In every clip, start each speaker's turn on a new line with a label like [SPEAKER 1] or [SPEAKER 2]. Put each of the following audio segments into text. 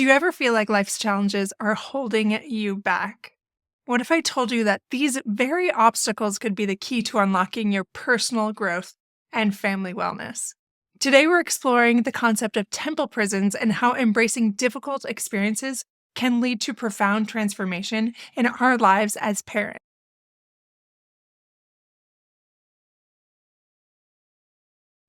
[SPEAKER 1] Do you ever feel like life's challenges are holding you back? What if I told you that these very obstacles could be the key to unlocking your personal growth and family wellness? Today, we're exploring the concept of temple prisons and how embracing difficult experiences can lead to profound transformation in our lives as parents.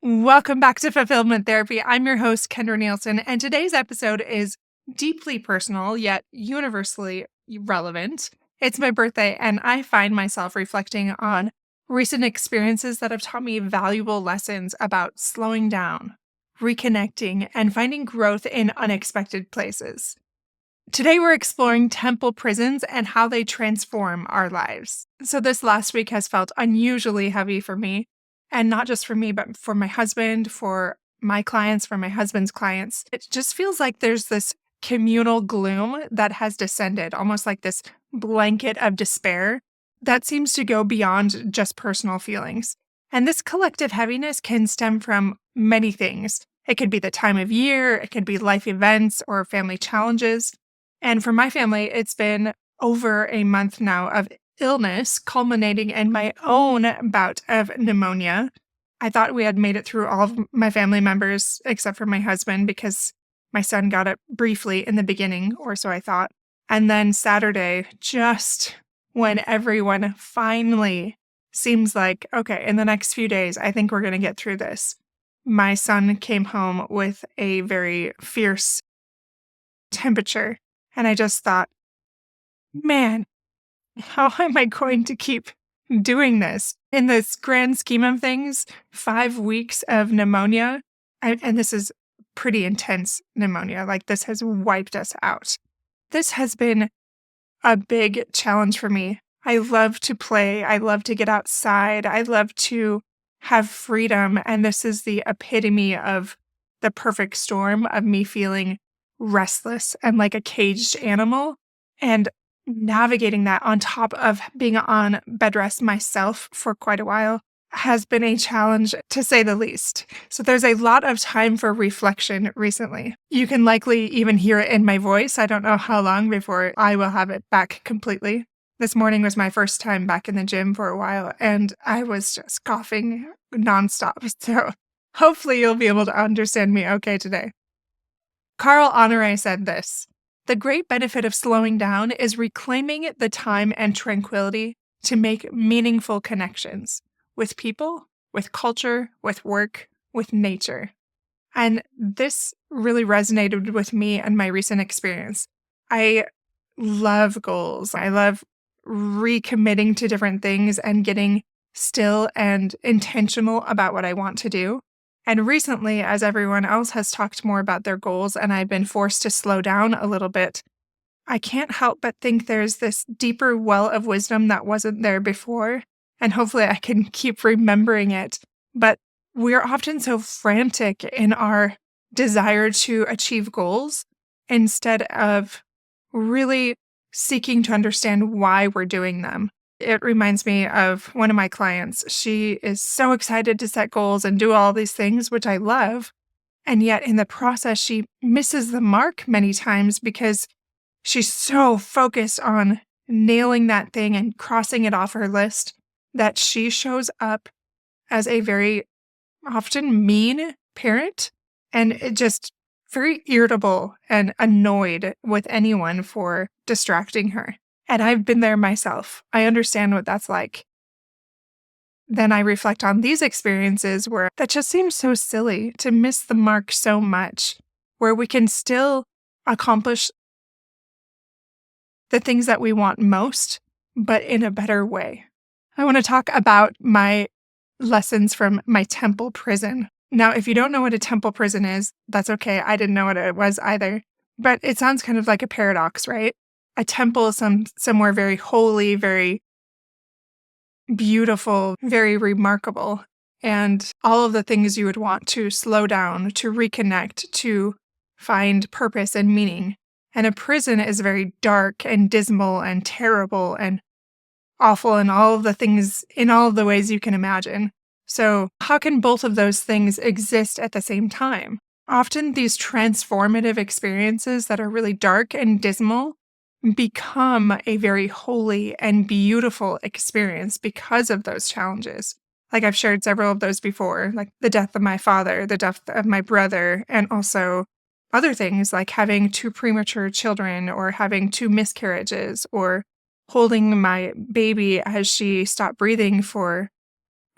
[SPEAKER 1] Welcome back to Fulfillment Therapy. I'm your host, Kendra Nielsen, and today's episode is deeply personal yet universally relevant. It's my birthday, and I find myself reflecting on recent experiences that have taught me valuable lessons about slowing down, reconnecting, and finding growth in unexpected places. Today, we're exploring temple prisons and how they transform our lives. So, this last week has felt unusually heavy for me. And not just for me, but for my husband, for my clients, for my husband's clients. It just feels like there's this communal gloom that has descended, almost like this blanket of despair that seems to go beyond just personal feelings. And this collective heaviness can stem from many things. It could be the time of year, it could be life events or family challenges. And for my family, it's been over a month now of illness, culminating in my own bout of pneumonia. I thought we had made it through all of my family members except for my husband because my son got it briefly in the beginning, or so I thought. And then Saturday, just when everyone finally seems like, okay, in the next few days, I think we're going to get through this, my son came home with a very fierce temperature. And I just thought, man, how am I going to keep doing this? In this grand scheme of things, 5 weeks of pneumonia, and this is pretty intense pneumonia, like this has wiped us out. This has been a big challenge for me. I love to play. I love to get outside. I love to have freedom. And this is the epitome of the perfect storm of me feeling restless and like a caged animal. And navigating that on top of being on bed rest myself for quite a while has been a challenge, to say the least. So there's a lot of time for reflection recently. You can likely even hear it in my voice. I don't know how long before I will have it back completely. This morning was my first time back in the gym for a while, and I was just coughing nonstop. So hopefully you'll be able to understand me okay today. Carl Honoré said this: "The great benefit of slowing down is reclaiming the time and tranquility to make meaningful connections with people, with culture, with work, with nature." And this really resonated with me and my recent experience. I love goals. I love recommitting to different things and getting still and intentional about what I want to do. And recently, as everyone else has talked more about their goals and I've been forced to slow down a little bit, I can't help but think there's this deeper well of wisdom that wasn't there before. And hopefully I can keep remembering it. But we're often so frantic in our desire to achieve goals instead of really seeking to understand why we're doing them. It reminds me of one of my clients. She is so excited to set goals and do all these things, which I love. And yet in the process, she misses the mark many times because she's so focused on nailing that thing and crossing it off her list that she shows up as a very often mean parent and it just very irritable and annoyed with anyone for distracting her. And I've been there myself. I understand what that's like. Then I reflect on these experiences where that just seems so silly to miss the mark so much, where we can still accomplish the things that we want most, but in a better way. I want to talk about my lessons from my temple prison. Now, if you don't know what a temple prison is, that's okay. I didn't know what it was either. But it sounds kind of like a paradox, right? A temple is somewhere very holy, very beautiful, very remarkable. And all of the things you would want to slow down, to reconnect, to find purpose and meaning. And a prison is very dark and dismal and terrible and awful and all of the things in all of the ways you can imagine. So how can both of those things exist at the same time? Often these transformative experiences that are really dark and dismal become a very holy and beautiful experience because of those challenges. Like I've shared several of those before, like the death of my father, the death of my brother, and also other things like having two premature children or having two miscarriages or holding my baby as she stopped breathing for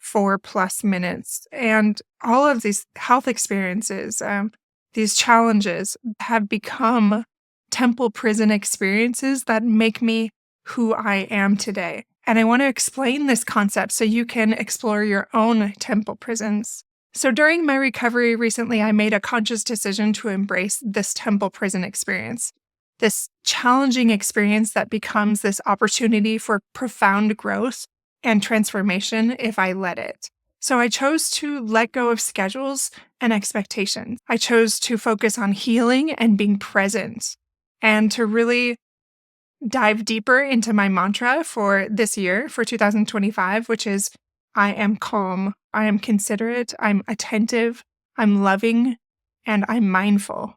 [SPEAKER 1] 4+ minutes. And all of these health experiences, these challenges have become temple prison experiences that make me who I am today. And I want to explain this concept so you can explore your own temple prisons. So during my recovery recently, I made a conscious decision to embrace this temple prison experience, this challenging experience that becomes this opportunity for profound growth and transformation if I let it. So I chose to let go of schedules and expectations. I chose to focus on healing and being present and to really dive deeper into my mantra for this year, for 2025, which is I am calm, I am considerate, I'm attentive, I'm loving, and I'm mindful.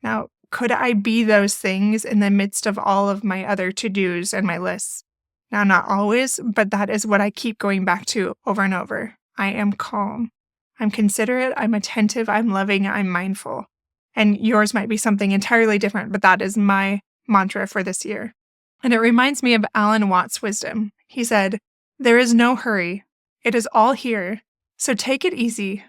[SPEAKER 1] Now, could I be those things in the midst of all of my other to-dos and my lists? Now, not always, but that is what I keep going back to over and over. I am calm. I'm considerate. I'm attentive. I'm loving. I'm mindful. And yours might be something entirely different, but that is my mantra for this year. And it reminds me of Alan Watts' wisdom. He said, "There is no hurry. It is all here. So take it easy."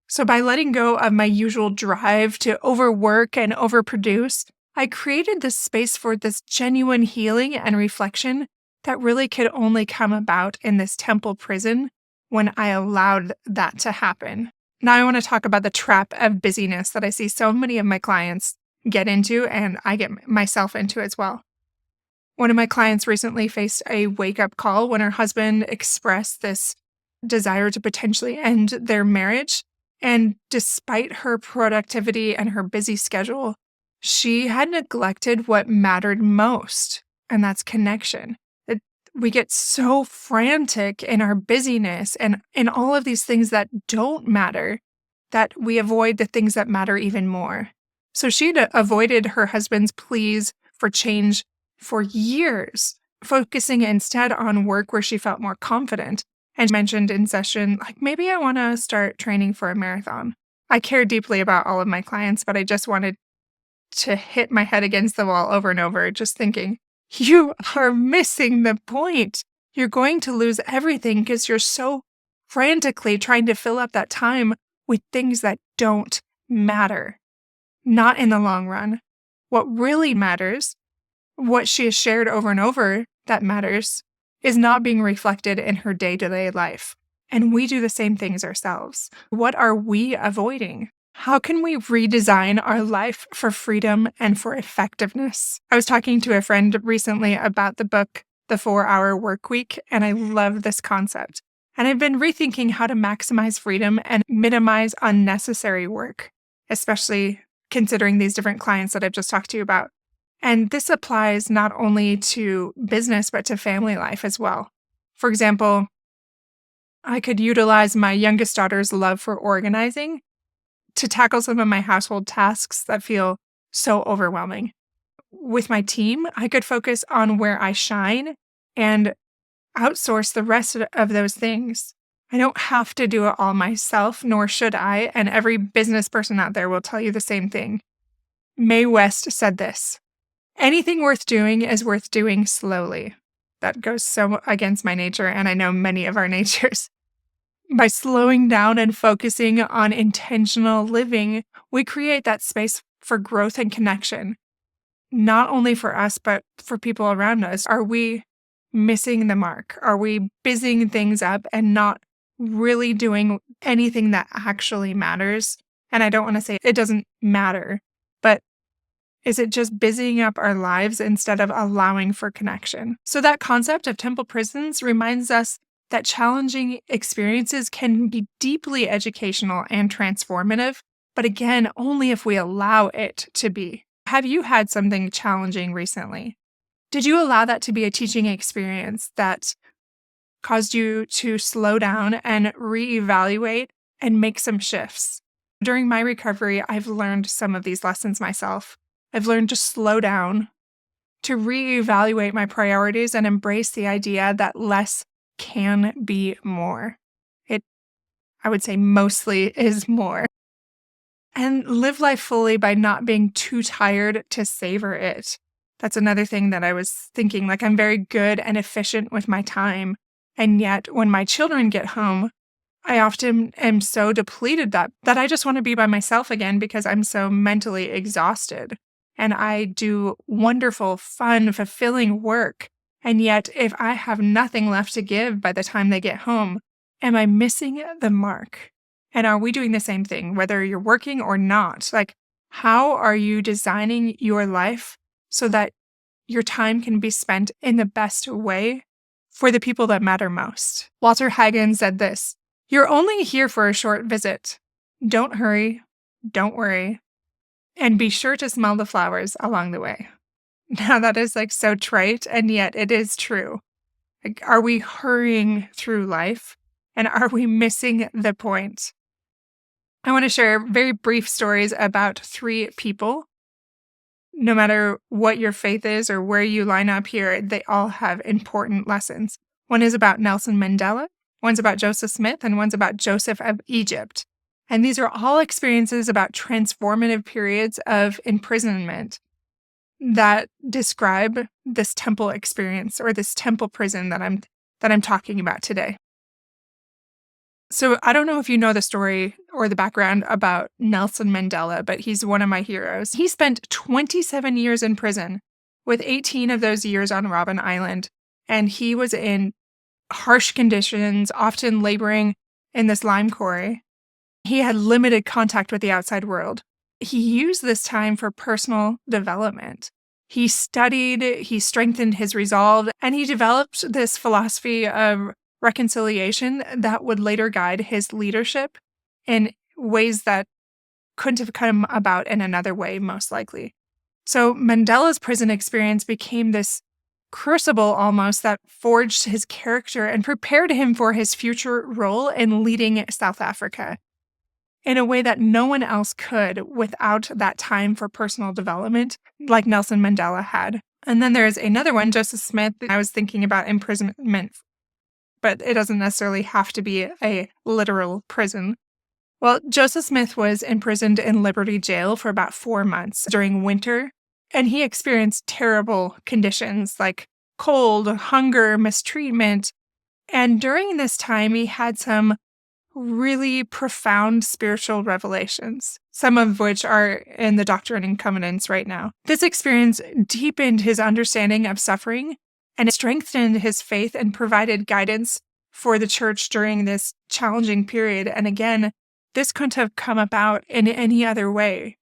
[SPEAKER 1] So by letting go of my usual drive to overwork and overproduce, I created this space for this genuine healing and reflection that really could only come about in this temple prison when I allowed that to happen. Now I want to talk about the trap of busyness that I see so many of my clients get into, and I get myself into as well. One of my clients recently faced a wake-up call when her husband expressed this desire to potentially end their marriage. And despite her productivity and her busy schedule, she had neglected what mattered most, and that's connection. We get so frantic in our busyness and in all of these things that don't matter that we avoid the things that matter even more. So she'd avoided her husband's pleas for change for years, focusing instead on work where she felt more confident. And mentioned in session, like, maybe I want to start training for a marathon. I care deeply about all of my clients, but I just wanted to hit my head against the wall over and over, just thinking, you are missing the point. You're going to lose everything because you're so frantically trying to fill up that time with things that don't matter, not in the long run. What really matters, what she has shared over and over that matters, is not being reflected in her day-to-day life. And we do the same things ourselves. What are we avoiding? How can we redesign our life for freedom and for effectiveness? I was talking to a friend recently about the book, The 4-Hour Workweek, and I love this concept. And I've been rethinking how to maximize freedom and minimize unnecessary work, especially considering these different clients that I've just talked to you about. And this applies not only to business, but to family life as well. For example, I could utilize my youngest daughter's love for organizing to tackle some of my household tasks that feel so overwhelming. With my team, I could focus on where I shine and outsource the rest of those things. I don't have to do it all myself, nor should I, and every business person out there will tell you the same thing. Mae West said this: "Anything worth doing is worth doing slowly." That goes so against my nature, and I know many of our natures. By slowing down and focusing on intentional living, we create that space for growth and connection, not only for us, but for people around us. Are we missing the mark? Are we busying things up and not really doing anything that actually matters? And I don't want to say it doesn't matter, but is it just busying up our lives instead of allowing for connection? So that concept of temple prisons reminds us that challenging experiences can be deeply educational and transformative, but again, only if we allow it to be. Have you had something challenging recently? Did you allow that to be a teaching experience that caused you to slow down and reevaluate and make some shifts? During my recovery, I've learned some of these lessons myself. I've learned to slow down, to reevaluate my priorities and embrace the idea that less can be more. It, I would say, mostly is more. And live life fully by not being too tired to savor it. That's another thing that I was thinking. Like, I'm very good and efficient with my time. And yet, when my children get home, I often am so depleted that I just want to be by myself again because I'm so mentally exhausted. And I do wonderful, fun, fulfilling work. And yet, if I have nothing left to give by the time they get home, am I missing the mark? And are we doing the same thing, whether you're working or not? Like, how are you designing your life so that your time can be spent in the best way for the people that matter most? Walter Hagen said this: "You're only here for a short visit. Don't hurry, don't worry, and be sure to smell the flowers along the way." Now, that is like so trite, and yet it is true. Like, are we hurrying through life, and are we missing the point? I want to share very brief stories about 3 people. No matter what your faith is or where you line up here, they all have important lessons. One is about Nelson Mandela, one's about Joseph Smith, and one's about Joseph of Egypt. And these are all experiences about transformative periods of imprisonment that describe this temple experience or this temple prison that I'm talking about today. So I don't know if you know the story or the background about Nelson Mandela, but he's one of my heroes. He spent 27 years in prison, with 18 of those years on Robben Island, and he was in harsh conditions, often laboring in this lime quarry. He had limited contact with the outside world. He used this time for personal development. He studied, he strengthened his resolve, and he developed this philosophy of reconciliation that would later guide his leadership in ways that couldn't have come about in another way, most likely. So Mandela's prison experience became this crucible almost that forged his character and prepared him for his future role in leading South Africa in a way that no one else could without that time for personal development like Nelson Mandela had. And then there's another one, Joseph Smith. I was thinking about imprisonment, but it doesn't necessarily have to be a literal prison. Well, Joseph Smith was imprisoned in Liberty Jail for about 4 months during winter, and he experienced terrible conditions like cold, hunger, mistreatment. And during this time, he had some really profound spiritual revelations, some of which are in the Doctrine and Covenants right now. This experience deepened his understanding of suffering, and it strengthened his faith and provided guidance for the church during this challenging period. And again, this couldn't have come about in any other way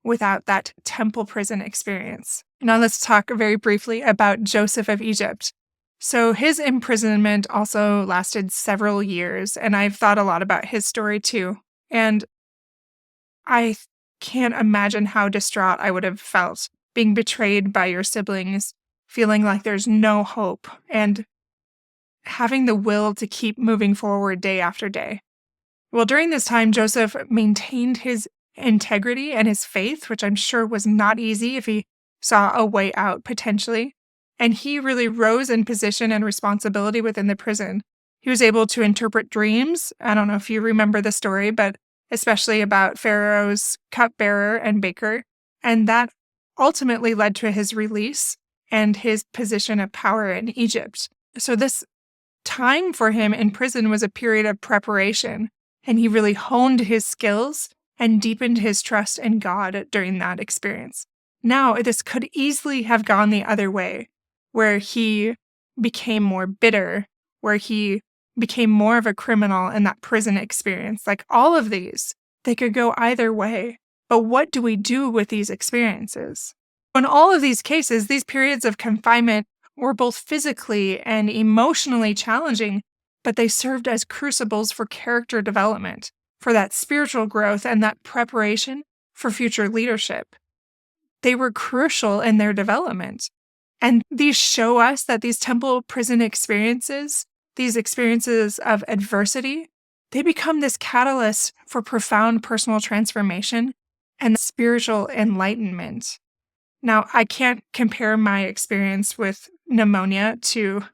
[SPEAKER 1] without that temple prison experience. Now let's talk very briefly about Joseph of Egypt. So his imprisonment also lasted several years, and I've thought a lot about his story too. And I can't imagine how distraught I would have felt being betrayed by your siblings, feeling like there's no hope, and having the will to keep moving forward day after day. Well, during this time, Joseph maintained his integrity and his faith, which I'm sure was not easy if he saw a way out potentially. And he really rose in position and responsibility within the prison. He was able to interpret dreams. I don't know if you remember the story, but especially about Pharaoh's cupbearer and baker. And that ultimately led to his release and his position of power in Egypt. So this time for him in prison was a period of preparation, and he really honed his skills and deepened his trust in God during that experience. Now, this could easily have gone the other way, where he became more bitter, where he became more of a criminal in that prison experience. Like, all of these, they could go either way. But what do we do with these experiences? In all of these cases, these periods of confinement were both physically and emotionally challenging, but they served as crucibles for character development, for that spiritual growth and that preparation for future leadership. They were crucial in their development. And these show us that these temple prison experiences, these experiences of adversity, they become this catalyst for profound personal transformation and spiritual enlightenment. Now, I can't compare my experience with pneumonia to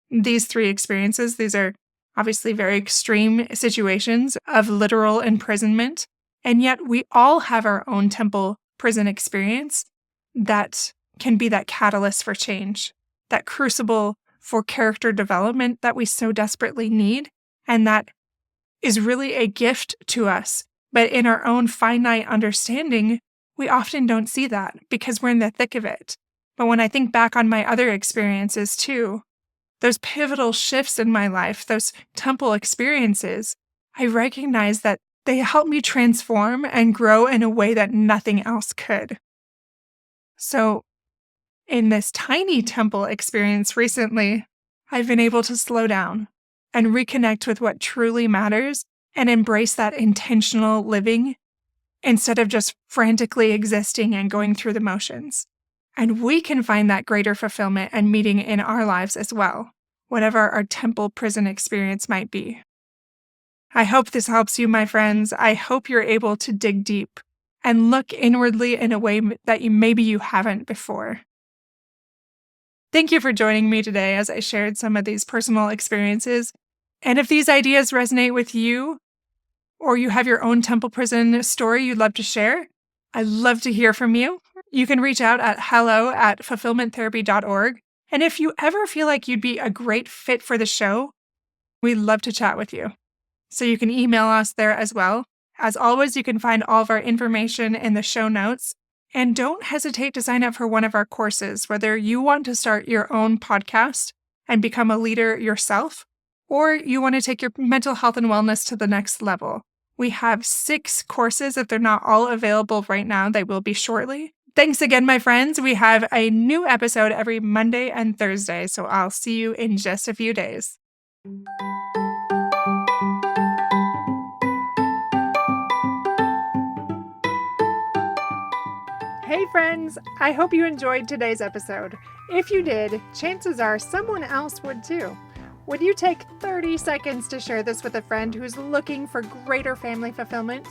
[SPEAKER 1] these three experiences. These are obviously very extreme situations of literal imprisonment, and yet we all have our own temple prison experience that can be that catalyst for change, that crucible for character development that we so desperately need, and that is really a gift to us. But in our own finite understanding, we often don't see that because we're in the thick of it. But when I think back on my other experiences too, those pivotal shifts in my life, those temple experiences, I recognize that they help me transform and grow in a way that nothing else could. So in this tiny temple experience recently, I've been able to slow down and reconnect with what truly matters and embrace that intentional living instead of just frantically existing and going through the motions. And we can find that greater fulfillment and meaning in our lives as well, whatever our temple prison experience might be. I hope this helps you, my friends. I hope you're able to dig deep and look inwardly in a way that maybe you haven't before. Thank you for joining me today as I shared some of these personal experiences. And if these ideas resonate with you, or you have your own temple prison story you'd love to share, I'd love to hear from you. You can reach out at hello@fulfillmenttherapy.org. And if you ever feel like you'd be a great fit for the show, we'd love to chat with you. So you can email us there as well. As always, you can find all of our information in the show notes. And don't hesitate to sign up for one of our courses, whether you want to start your own podcast and become a leader yourself, or you want to take your mental health and wellness to the next level. We have 6 courses. If they're not all available right now, they will be shortly. Thanks again, my friends. We have a new episode every Monday and Thursday, so I'll see you in just a few days. Hey friends, I hope you enjoyed today's episode. If you did, chances are someone else would too. Would you take 30 seconds to share this with a friend who's looking for greater family fulfillment?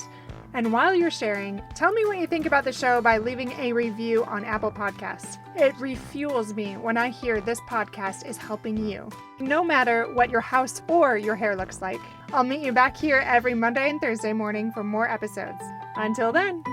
[SPEAKER 1] And while you're sharing, tell me what you think about the show by leaving a review on Apple Podcasts. It refuels me when I hear this podcast is helping you, no matter what your house or your hair looks like. I'll meet you back here every Monday and Thursday morning for more episodes. Until then.